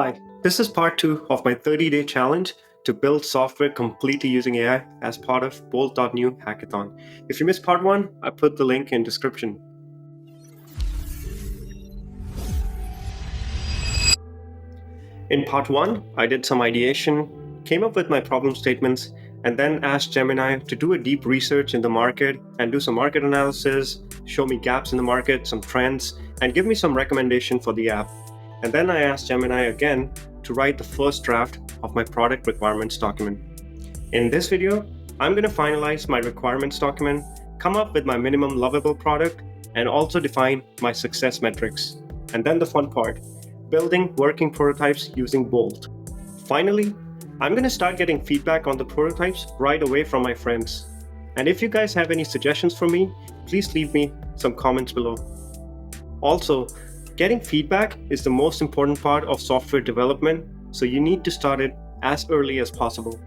Hi, this is part 2 of my 30-day challenge to build software completely using AI as part of Bolt.new Hackathon. If you missed part 1, I put the link in description. In part 1, I did some ideation, came up with my problem statements, and then asked Gemini to do a deep research in the market and do some market analysis, show me gaps in the market, some trends, and give me some recommendation for the app. And then I asked Gemini again to write the first draft of my product requirements document. In this video, I'm going to finalize my requirements document, come up with my minimum lovable product, and also define my success metrics. And then the fun part, building working prototypes using Bolt. Finally, I'm going to start getting feedback on the prototypes right away from my friends. And if you guys have any suggestions for me, please leave me some comments below. Also, getting feedback is the most important part of software development, so you need to start it as early as possible.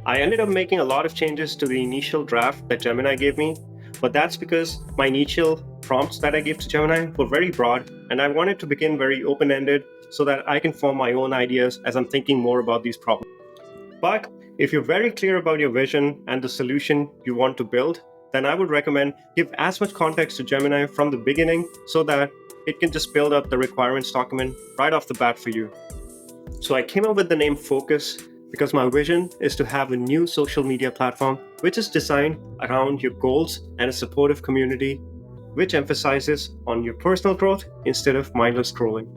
I ended up making a lot of changes to the initial draft that Gemini gave me, but that's because my initial prompts that I gave to Gemini were very broad, and I wanted to begin very open-ended so that I can form my own ideas as I'm thinking more about these problems. But if you're very clear about your vision and the solution you want to build, then I would recommend give as much context to Gemini from the beginning so that it can just build up the requirements document right off the bat for you. So I came up with the name Focus because my vision is to have a new social media platform which is designed around your goals and a supportive community which emphasizes on your personal growth instead of mindless scrolling.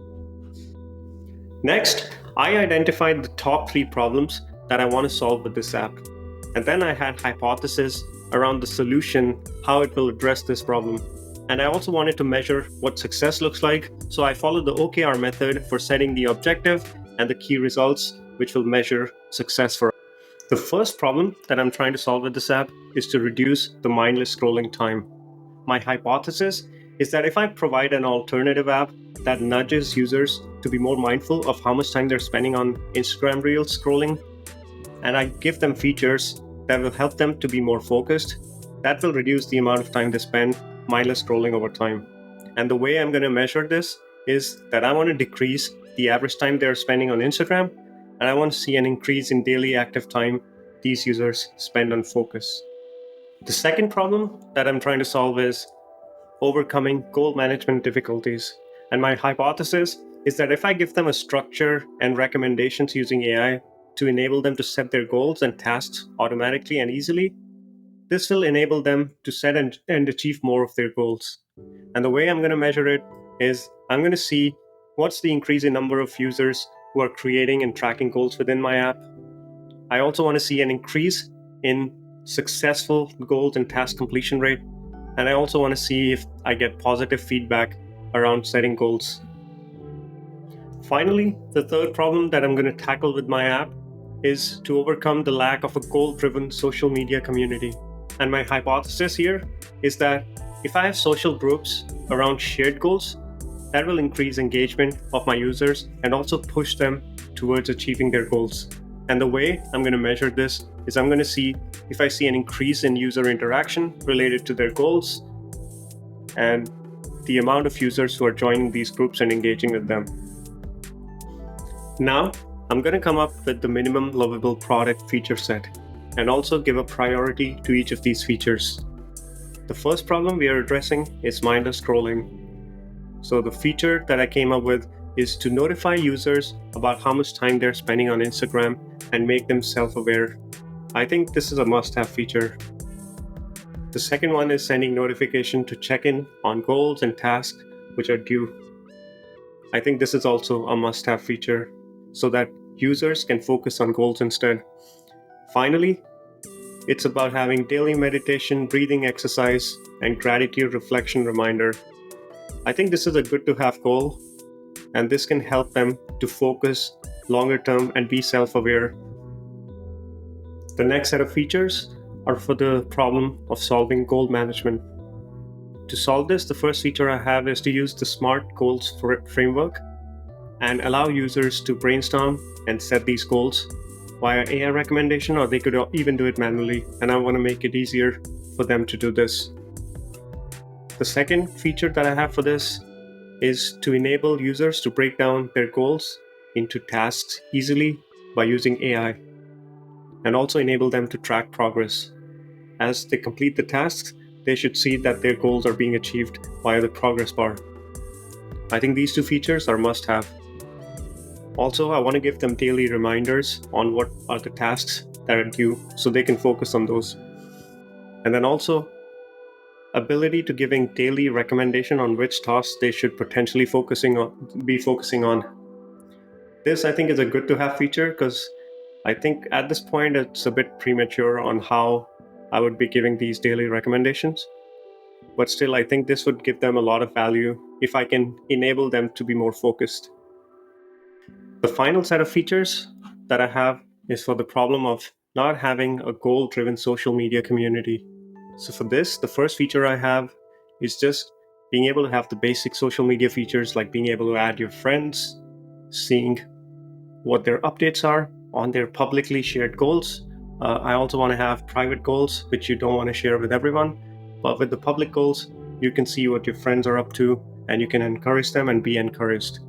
Next, I identified the top 3 problems that I want to solve with this app. And then I had hypotheses around the solution, how it will address this problem. And I also wanted to measure what success looks like, so I followed the OKR method for setting the objective and the key results, which will measure success for us. The first problem that I'm trying to solve with this app is to reduce the mindless scrolling time. My hypothesis is that if I provide an alternative app that nudges users to be more mindful of how much time they're spending on Instagram Reels scrolling, and I give them features that will help them to be more focused, that will reduce the amount of time they spend mindless scrolling over time. And the way I'm going to measure this is that I want to decrease the average time they're spending on Instagram, and I want to see an increase in daily active time these users spend on focus. The second problem that I'm trying to solve is overcoming goal management difficulties. And my hypothesis is that if I give them a structure and recommendations using AI to enable them to set their goals and tasks automatically and easily, this will enable them to set and achieve more of their goals. And the way I'm going to measure it is I'm going to see what's the increase in number of users who are creating and tracking goals within my app. I also want to see an increase in successful goals and task completion rate. And I also want to see if I get positive feedback around setting goals. Finally, the third problem that I'm going to tackle with my app is to overcome the lack of a goal-driven social media community. And my hypothesis here is that if I have social groups around shared goals, that will increase engagement of my users and also push them towards achieving their goals. And the way I'm going to measure this is I'm going to see if I see an increase in user interaction related to their goals and the amount of users who are joining these groups and engaging with them. Now, I'm going to come up with the minimum lovable product feature set and also give a priority to each of these features. The first problem we are addressing is mindless scrolling. So the feature that I came up with is to notify users about how much time they're spending on Instagram and make them self-aware. I think this is a must-have feature. The second one is sending notification to check in on goals and tasks which are due. I think this is also a must-have feature so that users can focus on goals instead. Finally, it's about having daily meditation, breathing exercise, and gratitude reflection reminder. I think this is a good to have goal, and this can help them to focus longer term and be self-aware. The next set of features are for the problem of solving goal management. To solve this, the first feature I have is to use the SMART goals framework and allow users to brainstorm and set these goals via AI recommendation, or they could even do it manually, and I want to make it easier for them to do this. The second feature that I have for this is to enable users to break down their goals into tasks easily by using AI, and also enable them to track progress. As they complete the tasks, they should see that their goals are being achieved via the progress bar. I think these two features are must-have. Also, I want to give them daily reminders on what are the tasks that are due so they can focus on those. And then also, ability to giving daily recommendation on which tasks they should potentially be focusing on. This, I think, is a good to have feature because I think at this point it's a bit premature on how I would be giving these daily recommendations. But still, I think this would give them a lot of value if I can enable them to be more focused. The final set of features that I have is for the problem of not having a goal-driven social media community. So for this, the first feature I have is just being able to have the basic social media features like being able to add your friends, seeing what their updates are on their publicly shared goals. I also want to have private goals, which you don't want to share with everyone. But with the public goals, you can see what your friends are up to and you can encourage them and be encouraged.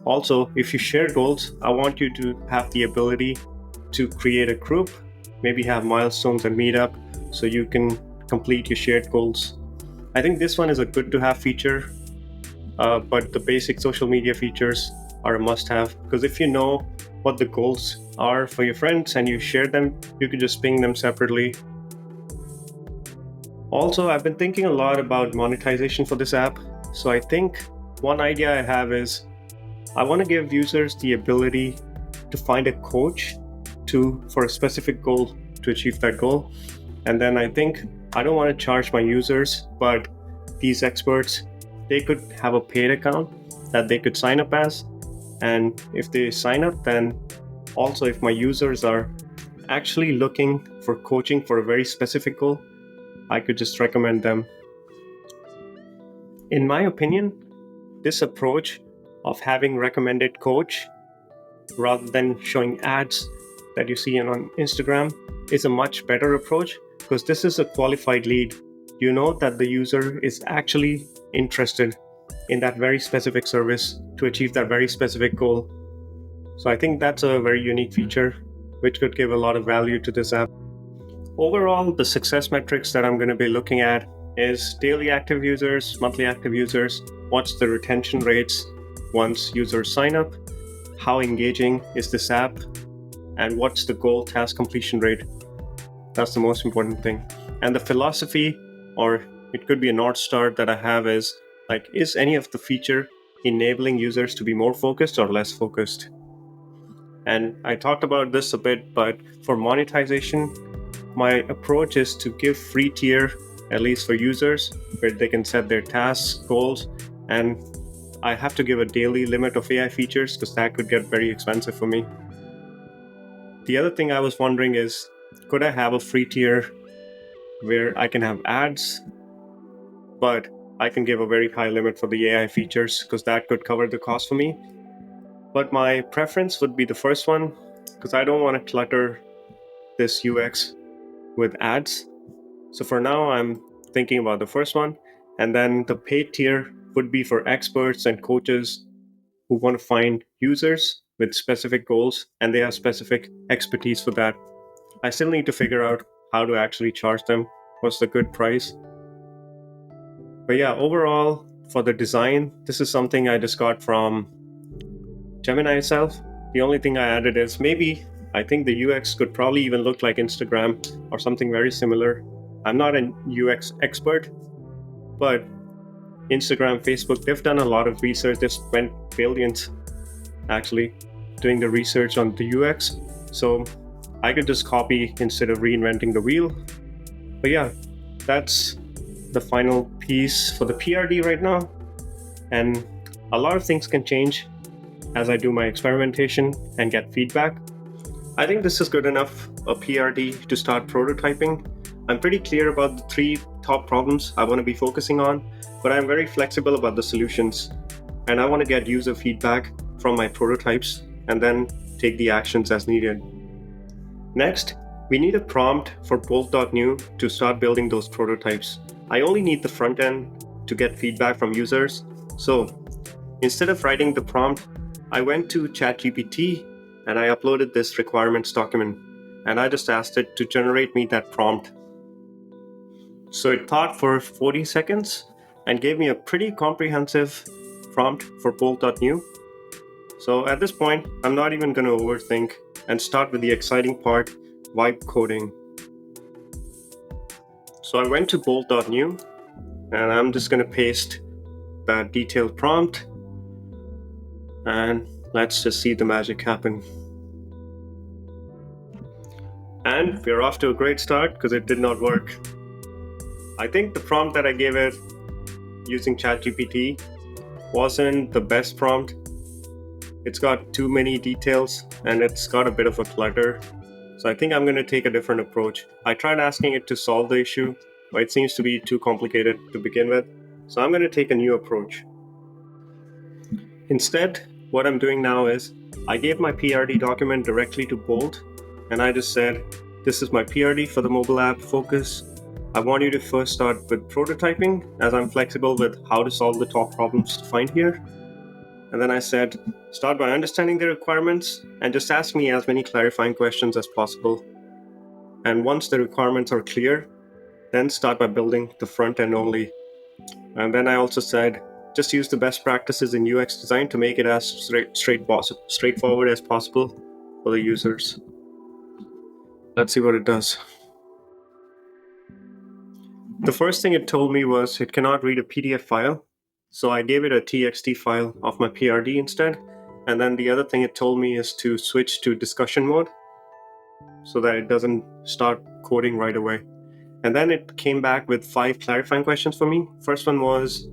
Also, if you share goals, I want you to have the ability to create a group, maybe have milestones and meet up so you can complete your shared goals. I think this one is a good to have feature, but the basic social media features are a must have because if you know what the goals are for your friends and you share them, you can just ping them separately. Also, I've been thinking a lot about monetization for this app. So I think one idea I have is I want to give users the ability to find a coach for a specific goal to achieve that goal. And then I think I don't want to charge my users, but these experts, they could have a paid account that they could sign up as. And if they sign up, then also if my users are actually looking for coaching for a very specific goal, I could just recommend them. In my opinion, this approach of having recommended coach rather than showing ads that you see on Instagram is a much better approach because this is a qualified lead. You know that the user is actually interested in that very specific service to achieve that very specific goal. So I think that's a very unique feature which could give a lot of value to this app. Overall, the success metrics that I'm going to be looking at is daily active users, monthly active users, what's the retention rates once users sign up, how engaging is this app, and what's the goal task completion rate. That's the most important thing. And the philosophy, or it could be a North Star that I have is any of the feature enabling users to be more focused or less focused? And I talked about this a bit, but for monetization, my approach is to give free tier, at least for users, where they can set their tasks, goals, and I have to give a daily limit of AI features because that could get very expensive for me. The other thing I was wondering is, could I have a free tier where I can have ads, but I can give a very high limit for the AI features because that could cover the cost for me. But my preference would be the first one because I don't want to clutter this UX with ads. So for now, I'm thinking about the first one. And then the paid tier would be for experts and coaches who want to find users with specific goals and they have specific expertise for that. I still need to figure out how to actually charge them. What's the good price? But yeah, overall, for the design, this is something I just got from Gemini itself. The only thing I added is maybe I think the UX could probably even look like Instagram or something very similar. I'm not an UX expert, but Instagram, Facebook, they've done a lot of research. They've spent billions actually doing the research on the UX. So I could just copy instead of reinventing the wheel. But yeah, that's the final piece for the PRD right now. And a lot of things can change as I do my experimentation and get feedback. I think this is good enough, a PRD, to start prototyping. I'm pretty clear about the 3 top problems I want to be focusing on, but I'm very flexible about the solutions. And I want to get user feedback from my prototypes and then take the actions as needed. Next, we need a prompt for bolt.new to start building those prototypes. I only need the front end to get feedback from users. So instead of writing the prompt, I went to ChatGPT and I uploaded this requirements document, and I just asked it to generate me that prompt. So it thought for 40 seconds and gave me a pretty comprehensive prompt for bolt.new. So at this point, I'm not even going to overthink and start with the exciting part, vibe coding. So I went to bolt.new and I'm just going to paste that detailed prompt, and let's just see the magic happen. And we're off to a great start because it did not work. I think the prompt that I gave it using ChatGPT wasn't the best prompt. It's got too many details and it's got a bit of a clutter. So I think I'm going to take a different approach. I tried asking it to solve the issue, but it seems to be too complicated to begin with. So I'm going to take a new approach. Instead, what I'm doing now is I gave my PRD document directly to Bolt, and I just said, this is my PRD for the mobile app focus. I want you to first start with prototyping, as I'm flexible with how to solve the top problems to find here. And then I said, start by understanding the requirements and just ask me as many clarifying questions as possible. And once the requirements are clear, then start by building the front end only. And then I also said, just use the best practices in UX design to make it as straightforward as possible for the users. Let's see what it does. The first thing it told me was it cannot read a PDF file. So I gave it a TXT file of my PRD instead. And then the other thing it told me is to switch to discussion mode so that it doesn't start coding right away. And then it came back with 5 clarifying questions for me. First one was,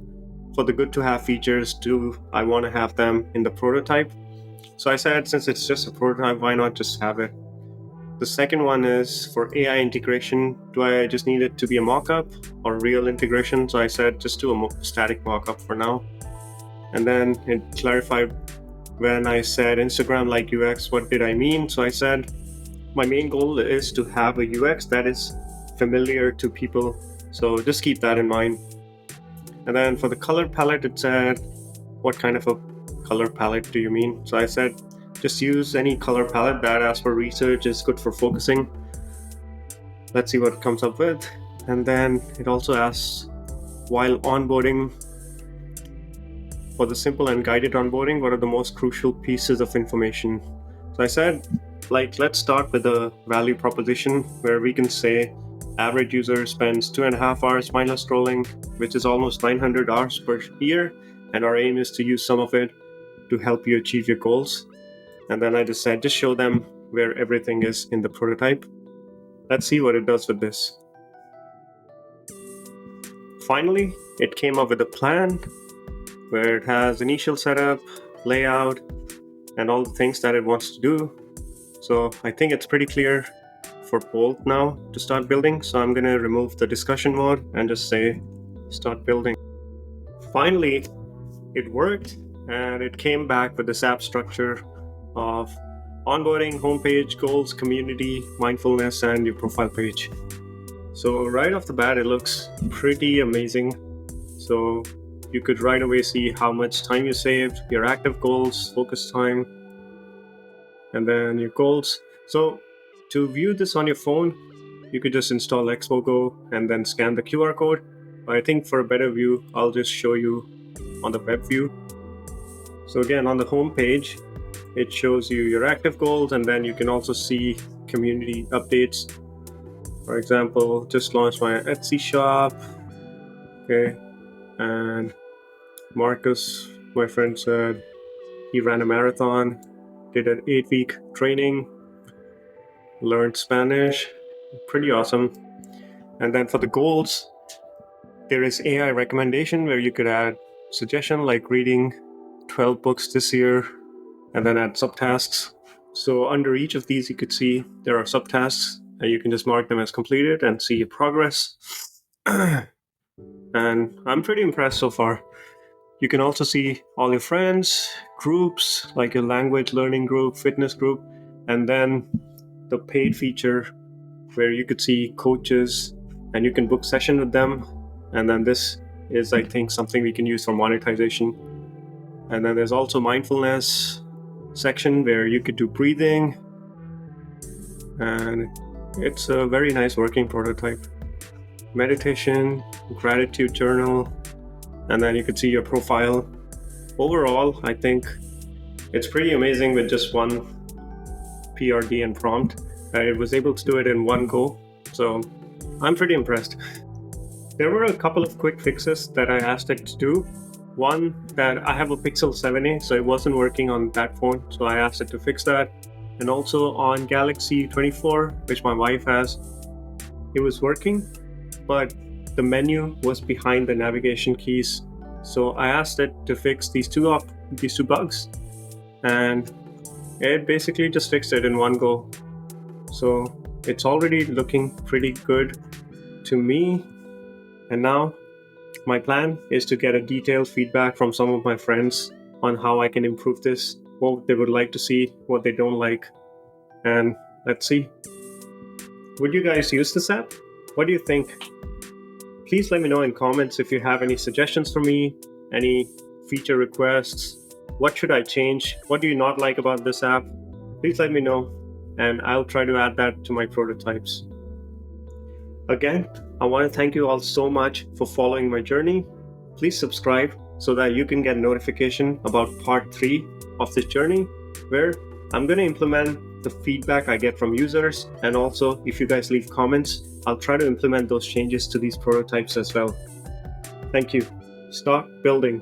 for the good to have features, do I want to have them in the prototype? So I said, since it's just a prototype, why not just have it? The second one is for AI integration, do I just need it to be a mockup or real integration? So I said, just do a static mockup for now. And then it clarified when I said Instagram-like UX, what did I mean? So I said, my main goal is to have a UX that is familiar to people. So just keep that in mind. And then for the color palette, it said, what kind of a color palette do you mean? So I said, just use any color palette that, as per research, is good for focusing. Let's see what it comes up with. And then it also asks, while onboarding, for the simple and guided onboarding, what are the most crucial pieces of information? So I said, let's start with the value proposition where we can say average user spends 2.5 hours mindless scrolling, which is almost 900 hours per year. And our aim is to use some of it to help you achieve your goals. And then I just said, just show them where everything is in the prototype. Let's see what it does with this. Finally, it came up with a plan where it has initial setup, layout, and all the things that it wants to do. So I think it's pretty clear for Bolt now to start building. So I'm going to remove the discussion mode and just say, start building. Finally, it worked, and it came back with this app structure of onboarding, homepage, goals, community, mindfulness, and your profile page. So right off the bat, it looks pretty amazing. So you could right away see how much time you saved, your active goals, focus time, and then your goals. So to view this on your phone, you could just install Expo and then scan the QR code. I think for a better view, I'll just show you on the web view. So again, on the home page, it shows you your active goals, and then you can also see community updates. For example, just launched my Etsy shop. Okay, and Marcus, my friend, said he ran a marathon, did an 8-week training, learned Spanish. Pretty awesome. And then for the goals, there is AI recommendation where you could add suggestion like reading 12 books this year, and then add subtasks. So under each of these, you could see there are subtasks, and you can just mark them as completed and see your progress. And I'm pretty impressed so far. You can also see all your friends, groups, like your language learning group, fitness group, and then the paid feature where you could see coaches and you can book session with them. And then this is, I think, something we can use for monetization. And then there's also mindfulness, section where you could do breathing, and it's a very nice working prototype. Meditation, gratitude journal, and then you could see your profile. Overall, I think it's pretty amazing with just one PRD and prompt. It was able to do it in one go, so I'm pretty impressed. There were a couple of quick fixes that I asked it to do. One, that I have a Pixel 7a, so it wasn't working on that phone, so I asked it to fix that. And also on Galaxy 24, which my wife has, it was working, but the menu was behind the navigation keys. So I asked it to fix these two bugs, and it basically just fixed it in one go. So it's already looking pretty good to me. And now my plan is to get a detailed feedback from some of my friends on how I can improve this, what they would like to see, what they don't like, and let's see. Would you guys use this app? What do you think? Please let me know in comments if you have any suggestions for me, any feature requests. What should I change? What do you not like about this app? Please let me know, and I'll try to add that to my prototypes. Again, I want to thank you all so much for following my journey. Please subscribe so that you can get notification about part 3 of this journey, where I'm going to implement the feedback I get from users, and also if you guys leave comments, I'll try to implement those changes to these prototypes as well. Thank you. Start building.